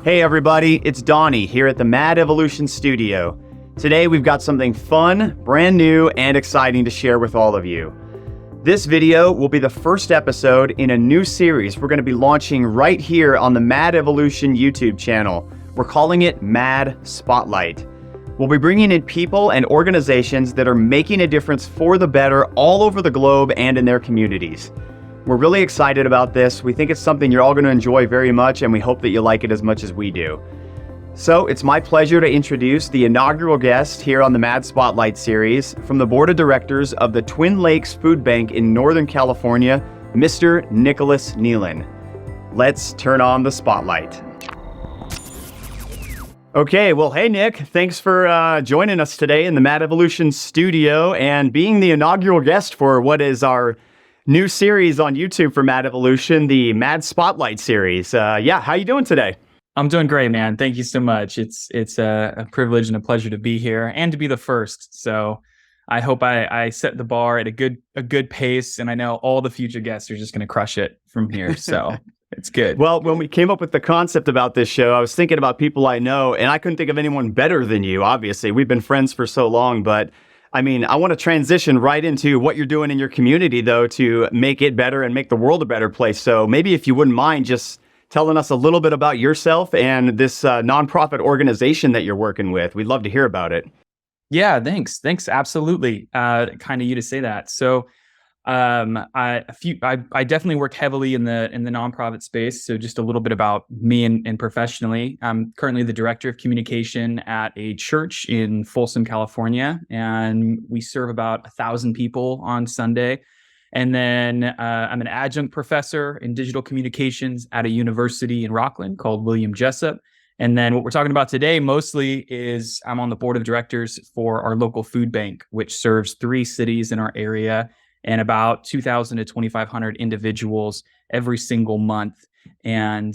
Hey everybody, it's Donny here at the Mad Evolution Studio. Today we've got something fun, brand new, and exciting to share with all of you. This video will be the first episode in a new series we're going to be launching right here on the Mad Evolution YouTube channel. We're calling it Mad Spotlight. We'll be bringing in people and organizations that are making a difference for the better all over the globe and in their communities. We're really excited about this. We think it's something you're all going to enjoy very much, and we hope that you like it as much as we do. So it's my pleasure to introduce the inaugural guest here on the Mad Spotlight series from the board of directors of the Twin Lakes Food Bank in Northern California, Mr. Nicholas Nealon. Let's turn on the spotlight. Okay, well, hey Nick, thanks for joining us today in the Mad Evolution studio and being the inaugural guest for what is our new series on YouTube for Mad Evolution, the Mad Spotlight series. How you doing today? I'm doing great, man. Thank you so much. It's a privilege and a pleasure to be here and to be the first. So I hope I set the bar at a good pace, and I know all the future guests are just going to crush it from here. So it's good. Well, when we came up with the concept about this show, I was thinking about people I know, and I couldn't think of anyone better than you. Obviously, we've been friends for so long, but I want to transition right into what you're doing in your community, though, to make it better and make the world a better place. So maybe if you wouldn't mind just telling us a little bit about yourself and this nonprofit organization that you're working with. We'd love to hear about it. Yeah, thanks. Absolutely. Kind of you to say that. So I definitely work heavily in the nonprofit space. So just a little bit about me and professionally, I'm currently the director of communication at a church in Folsom, California, and we serve about 1,000 people on Sunday. And then I'm an adjunct professor in digital communications at a university in Rockland called William Jessup. And then what we're talking about today mostly is I'm on the board of directors for our local food bank, which serves 3 cities in our area and about 2,000 to 2,500 individuals every single month. And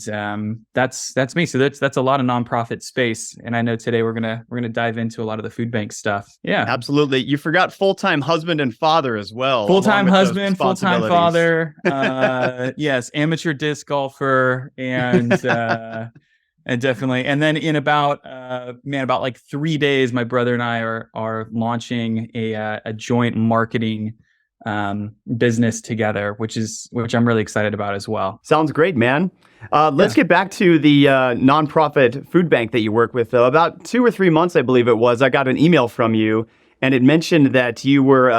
that's me. So that's a lot of nonprofit space. And I know today we're gonna dive into a lot of the food bank stuff. Yeah, absolutely. You forgot full-time husband and father as well. Full-time husband, full-time father. Yes, amateur disc golfer, and definitely. And then in about like 3 days, my brother and I are launching a joint marketing business together, which I'm really excited about as well. Sounds great, man. Let's get back to the nonprofit food bank that you work with, though. About 2 or 3 months, I believe it was, I got an email from you, and it mentioned that you were,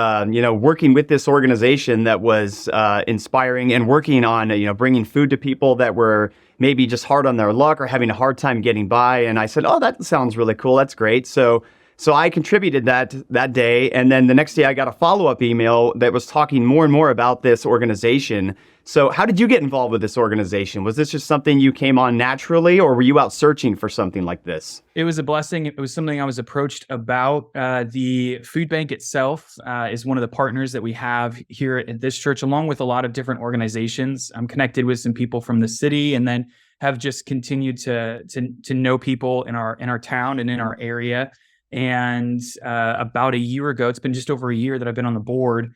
working with this organization that was inspiring and working on, bringing food to people that were maybe just hard on their luck or having a hard time getting by. And I said, oh, that sounds really cool. That's great. So I contributed that day, and then the next day I got a follow-up email that was talking more and more about this organization. So how did you get involved with this organization? Was this just something you came on naturally, or were you out searching for something like this? It was a blessing. It was something I was approached about. The food bank itself is one of the partners that we have here at this church, along with a lot of different organizations. I'm connected with some people from the city, and then have just continued to know people in our town and in our area. And about a year ago, it's been just over a year that I've been on the board.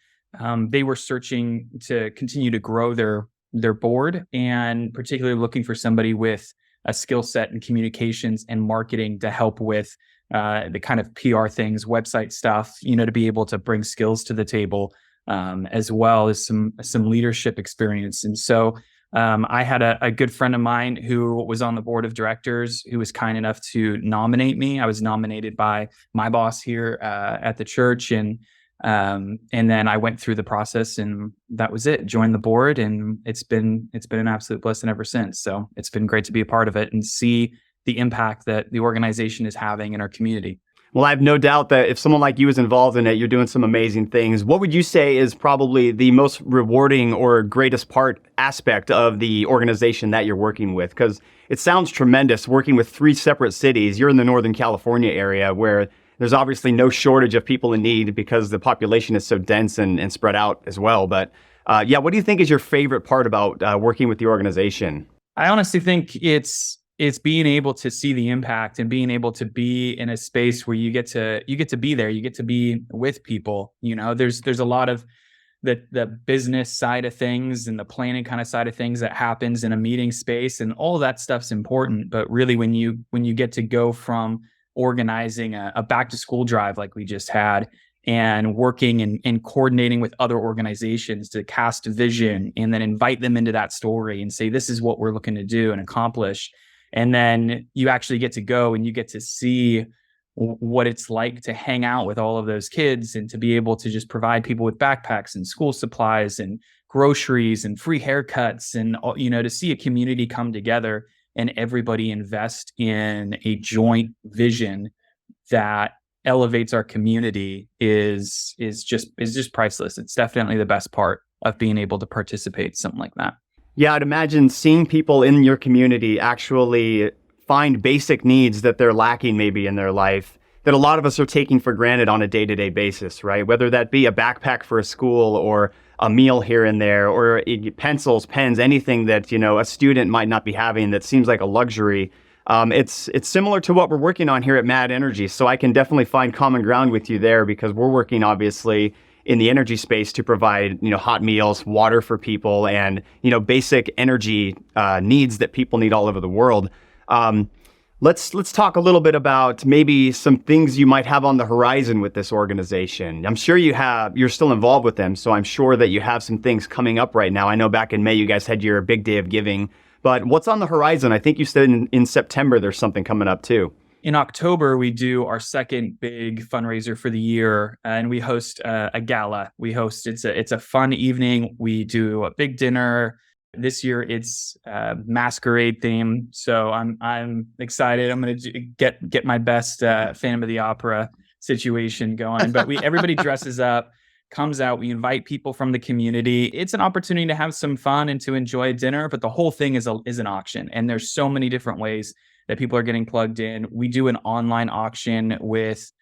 They were searching to continue to grow their board, and particularly looking for somebody with a skill set in communications and marketing to help with the kind of PR things, website stuff, to be able to bring skills to the table, as well as some leadership experience. And so I had a good friend of mine who was on the board of directors who was kind enough to nominate me. I was nominated by my boss here at the church, and then I went through the process, and that was it. Joined the board, and it's been an absolute blessing ever since. So it's been great to be a part of it and see the impact that the organization is having in our community. Well, I have no doubt that if someone like you is involved in it, you're doing some amazing things. What would you say is probably the most rewarding or greatest aspect of the organization that you're working with? Because it sounds tremendous working with 3 separate cities. You're in the Northern California area where there's obviously no shortage of people in need because the population is so dense and spread out as well. But what do you think is your favorite part about working with the organization? I honestly think it's being able to see the impact and being able to be in a space where you get to be there, you get to be with people. There's a lot of the business side of things and the planning kind of side of things that happens in a meeting space, and all that stuff's important. But really, when you get to go from organizing a back to school drive like we just had, and working and coordinating with other organizations to cast a vision and then invite them into that story and say, this is what we're looking to do and accomplish. And then you actually get to go and you get to see what it's like to hang out with all of those kids and to be able to just provide people with backpacks and school supplies and groceries and free haircuts, and to see a community come together and everybody invest in a joint vision that elevates our community is just priceless. It's definitely the best part of being able to participate in something like that. Yeah, I'd imagine seeing people in your community actually find basic needs that they're lacking maybe in their life that a lot of us are taking for granted on a day-to-day basis, right? Whether that be a backpack for a school or a meal here and there, or pencils, pens, anything that, a student might not be having that seems like a luxury. It's similar to what we're working on here at Mad Energy. So I can definitely find common ground with you there, because we're working obviously in the energy space to provide, hot meals, water for people, and, basic energy needs that people need all over the world. Let's talk a little bit about maybe some things you might have on the horizon with this organization. I'm sure you're still involved with them, so I'm sure that you have some things coming up right now. I know back in May, you guys had your big day of giving, but what's on the horizon? I think you said in September, there's something coming up too. In October, we do our second big fundraiser for the year, and we host a gala. It's a fun evening. We do a big dinner. This year it's masquerade theme, so I'm excited. I'm going to get my best Phantom of the Opera situation going. But everybody dresses up, comes out. We invite people from the community. It's an opportunity to have some fun and to enjoy dinner. But the whole thing is an auction, and there's so many different ways that people are getting plugged in. We do an online auction with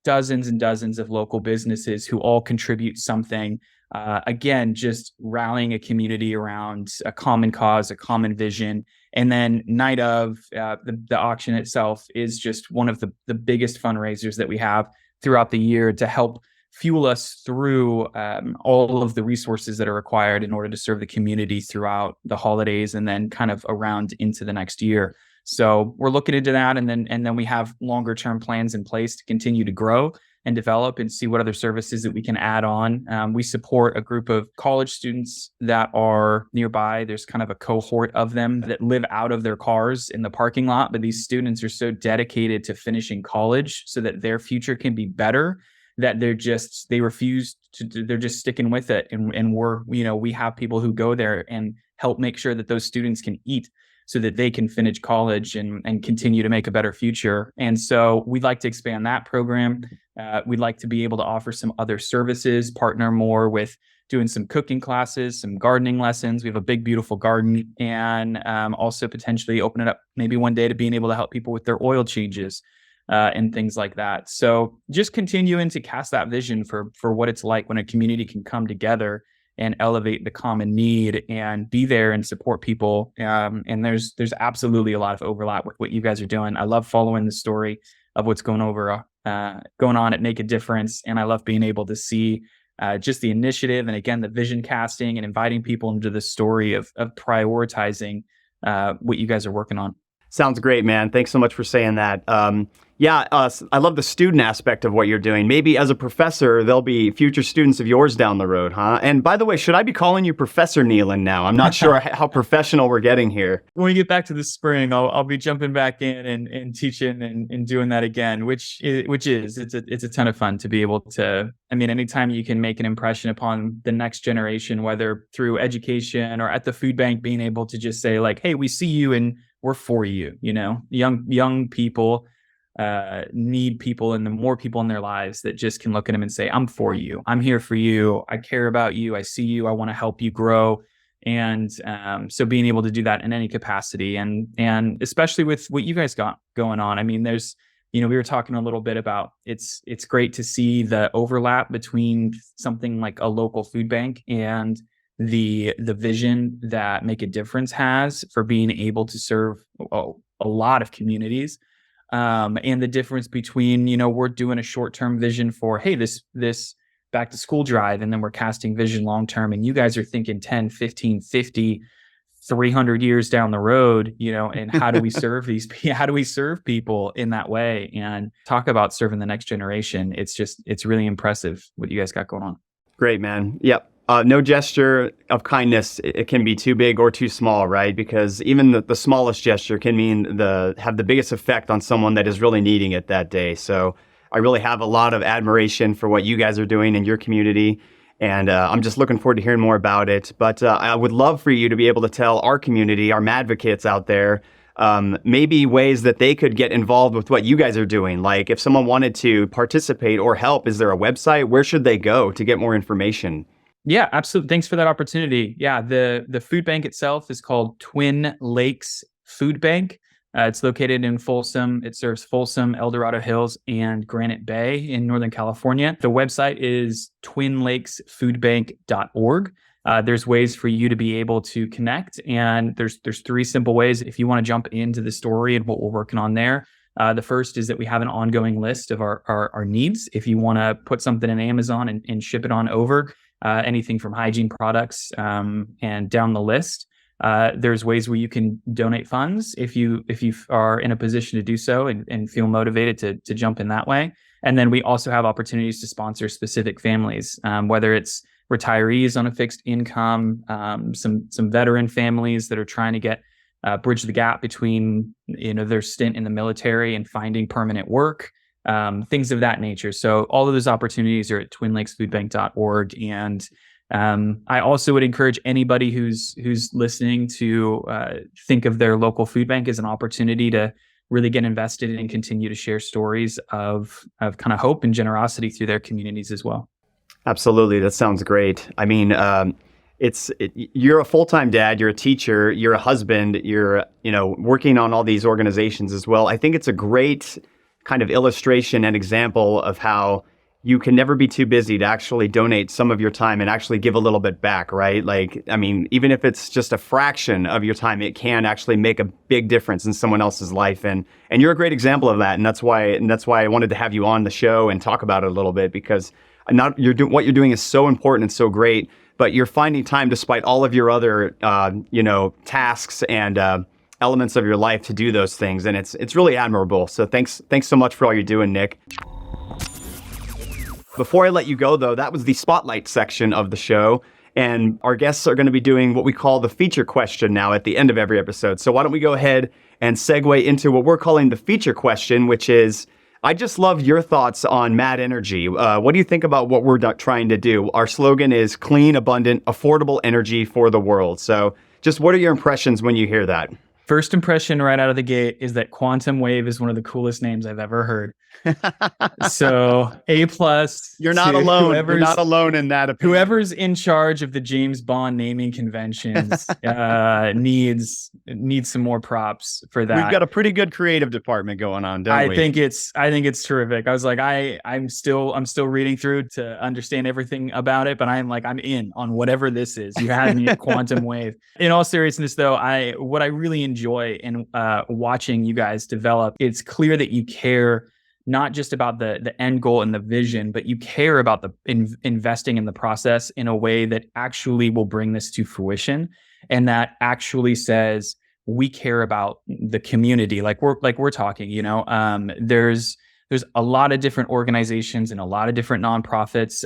dozens and dozens of local businesses who all contribute something. Again, just rallying a community around a common cause, a common vision. And then night of the auction itself is just one of the biggest fundraisers that we have throughout the year to help fuel us through all of the resources that are required in order to serve the community throughout the holidays and then kind of around into the next year. So we're looking into that, and then we have longer term plans in place to continue to grow and develop and see what other services that we can add on. We support a group of college students that are nearby. There's kind of a cohort of them that live out of their cars in the parking lot, but these students are so dedicated to finishing college so that their future can be better that they're just sticking with it. And we have people who go there and help make sure that those students can eat so that they can finish college and continue to make a better future. And so we'd like to expand that program. We'd like to be able to offer some other services, partner more with doing some cooking classes, some gardening lessons. We have a big, beautiful garden, and also potentially open it up maybe one day to being able to help people with their oil changes and things like that. So just continuing to cast that vision for what it's like when a community can come together and elevate the common need and be there and support people. And there's absolutely a lot of overlap with what you guys are doing. I love following the story of what's going on at Make a Difference. And I love being able to see just the initiative and, again, the vision casting and inviting people into the story of prioritizing what you guys are working on. Sounds great, man. Thanks so much for saying that. I love the student aspect of what you're doing. Maybe as a professor, there'll be future students of yours down the road, huh? And by the way, should I be calling you Professor Nealon now? I'm not sure how professional we're getting here. When we get back to the spring, I'll be jumping back in and teaching and doing that again, which is it's a ton of fun to be able to. I mean, anytime you can make an impression upon the next generation, whether through education or at the food bank, being able to just say like, "Hey, we see you and we're for you." Young people need people, and the more people in their lives that just can look at them and say, "I'm for you. I'm here for you. I care about you. I see you. I want to help you grow." And so being able to do that in any capacity, and especially with what you guys got going on. I mean, there's, we were talking a little bit about it's great to see the overlap between something like a local food bank and the vision that Make a Difference has for being able to serve a lot of communities. And the difference between, we're doing a short-term vision for, hey, this back to school drive, and then we're casting vision long term, and you guys are thinking 10, 15, 50, 300 years down the road, and how do we serve how do we serve people in that way, and talk about serving the next generation. It's really impressive what you guys got going on. Great, man. Yep. No gesture of kindness, it can be too big or too small, right? Because even the smallest gesture can have the biggest effect on someone that is really needing it that day. So I really have a lot of admiration for what you guys are doing in your community. And I'm just looking forward to hearing more about it. But I would love for you to be able to tell our community, our Madvocates out there, maybe ways that they could get involved with what you guys are doing. Like if someone wanted to participate or help, is there a website? Where should they go to get more information? Yeah, absolutely. Thanks for that opportunity. Yeah, the food bank itself is called Twin Lakes Food Bank. It's located in Folsom. It serves Folsom, El Dorado Hills, and Granite Bay in Northern California. The website is twinlakesfoodbank.org. There's ways for you to be able to connect, and there's 3 simple ways if you want to jump into the story and what we're working on there. The first is that we have an ongoing list of our needs. If you want to put something in Amazon and ship it on over, anything from hygiene products and down the list. There's ways where you can donate funds if you are in a position to do so and feel motivated to jump in that way. And then we also have opportunities to sponsor specific families, whether it's retirees on a fixed income, some veteran families that are trying to get bridge the gap between their stint in the military and finding permanent work. Things of that nature. So all of those opportunities are at twinlakesfoodbank.org. And I also would encourage anybody who's listening to think of their local food bank as an opportunity to really get invested and continue to share stories of kind of hope and generosity through their communities as well. Absolutely. That sounds great. I mean, you're a full-time dad, you're a teacher, you're a husband, you're, working on all these organizations as well. I think it's a great kind of illustration and example of how you can never be too busy to actually donate some of your time and actually give a little bit back, right? Like, I mean, even if it's just a fraction of your time, it can actually make a big difference in someone else's life. And you're a great example of that. And that's why I wanted to have you on the show and talk about it a little bit, because what you're doing is so important and so great, but you're finding time despite all of your other, tasks and, elements of your life to do those things. And it's really admirable. So thanks so much for all you're doing, Nick. Before I let you go, though, that was the spotlight section of the show. And our guests are going to be doing what we call the feature question now at the end of every episode. So why don't we go ahead and segue into what we're calling the feature question, which is, I just love your thoughts on Mad Energy. What do you think about what we're trying to do? Our slogan is clean, abundant, affordable energy for the world. So just what are your impressions when you hear that? First impression right out of the gate is that Quantum Wave is one of the coolest names I've ever heard. So A+. You're not alone. You're not alone in that opinion. Whoever's in charge of the James Bond naming conventions needs some more props for that. We've got a pretty good creative department going on, don't we? I think it's terrific. I was like, I'm still reading through to understand everything about it, but I'm in on whatever this is. You had me at Quantum Wave. In all seriousness, though, what I really enjoy in watching you guys develop, it's clear that you care not just about the end goal and the vision, but you care about the investing in the process in a way that actually will bring this to fruition, and that actually says we care about the community, like we're talking. There's a lot of different organizations and a lot of different nonprofits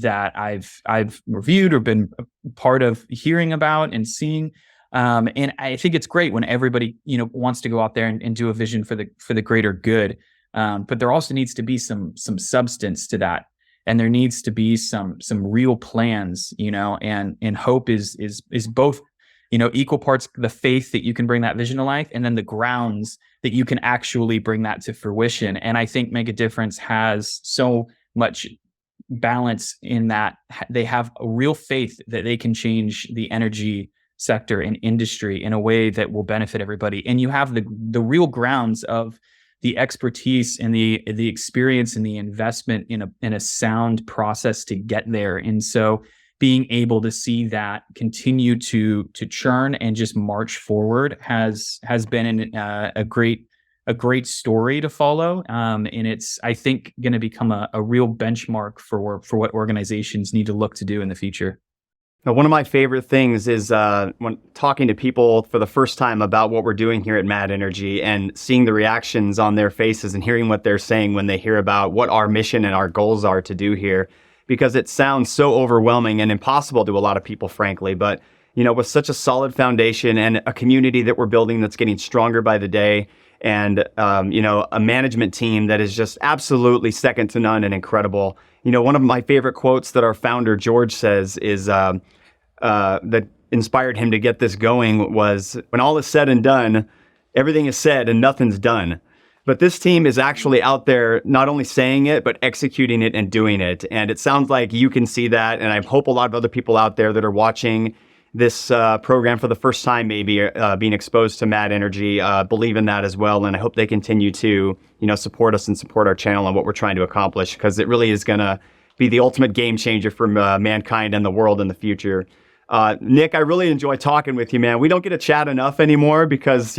that I've reviewed or been part of hearing about and seeing. And I think it's great when everybody, wants to go out there and do a vision for the greater good. But there also needs to be some substance to that. And there needs to be some real plans, and hope is both, equal parts the faith that you can bring that vision to life, and then the grounds that you can actually bring that to fruition. And I think Make a Difference has so much balance in that they have a real faith that they can change the energy sector and industry in a way that will benefit everybody. And you have the real grounds of the expertise and the experience and the investment in a sound process to get there. And so being able to see that continue to churn and just march forward has been a great a great story to follow. And it's, I think, going to become a real benchmark for what organizations need to look to do in the future. Now, one of my favorite things is when talking to people for the first time about what we're doing here at Mad Energy and seeing the reactions on their faces and hearing what they're saying when they hear about what our mission and our goals are to do here, because it sounds so overwhelming and impossible to a lot of people, frankly. But, with such a solid foundation and a community that we're building that's getting stronger by the day, and, a management team that is just absolutely second to none and incredible. One of my favorite quotes that our founder, George, says is that inspired him to get this going was, when all is said and done, everything is said and nothing's done. But this team is actually out there not only saying it, but executing it and doing it. And it sounds like you can see that. And I hope a lot of other people out there that are watching this program for the first time, maybe being exposed to Mad Energy, believe in that as well. And I hope they continue to, support us and support our channel and what we're trying to accomplish, because it really is going to be the ultimate game changer for mankind and the world in the future. Nick, I really enjoy talking with you, man. We don't get to chat enough anymore because,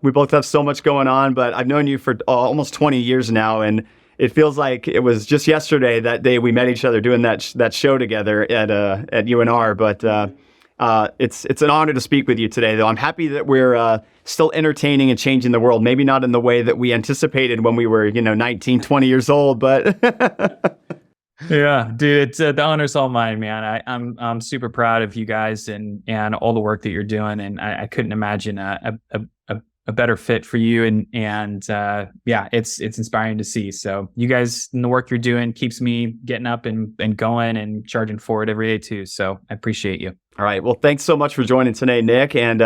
we both have so much going on, but I've known you for almost 20 years now. And it feels like it was just yesterday, that day we met each other doing that show together at UNR. But it's an honor to speak with you today, though. I'm happy that we're still entertaining and changing the world. Maybe not in the way that we anticipated when we were, 19, 20 years old, but yeah, dude, it's the honor's all mine, man. I'm super proud of you guys and all the work that you're doing, and I couldn't imagine a better fit for you, and yeah, it's inspiring to see. So you guys and the work you're doing keeps me getting up and going and charging forward every day too. So I appreciate you. All right. Well, thanks so much for joining today, Nick. And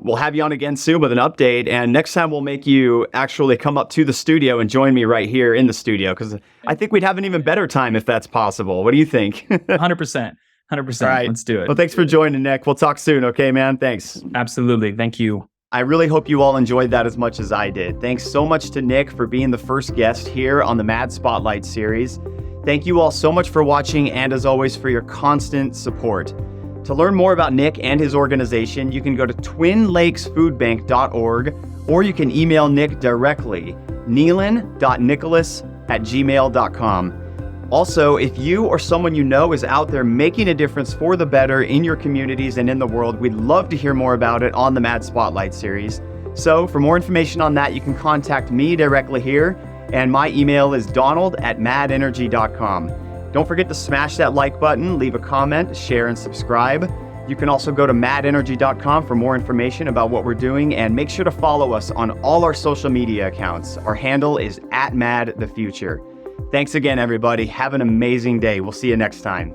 we'll have you on again soon with an update. And next time we'll make you actually come up to the studio and join me right here in the studio, because I think we'd have an even better time if that's possible. What do you think? 100%. 100%. All right. Let's do it. Well, thanks for joining, Nick. We'll talk soon. Okay, man. Thanks. Absolutely. Thank you. I really hope you all enjoyed that as much as I did. Thanks so much to Nick for being the first guest here on the Mad Spotlight series. Thank you all so much for watching, and as always, for your constant support. To learn more about Nick and his organization, you can go to twinlakesfoodbank.org, or you can email Nick directly, nealon.nicholas@gmail.com. Also, if you or someone you know is out there making a difference for the better in your communities and in the world, we'd love to hear more about it on the Mad Spotlight series. So for more information on that, you can contact me directly here, and my email is donald@madenergy.com. Don't forget to smash that like button, leave a comment, share, and subscribe. You can also go to madenergy.com for more information about what we're doing, and make sure to follow us on all our social media accounts. Our handle is @MadTheFuture. Thanks again, everybody. Have an amazing day. We'll see you next time.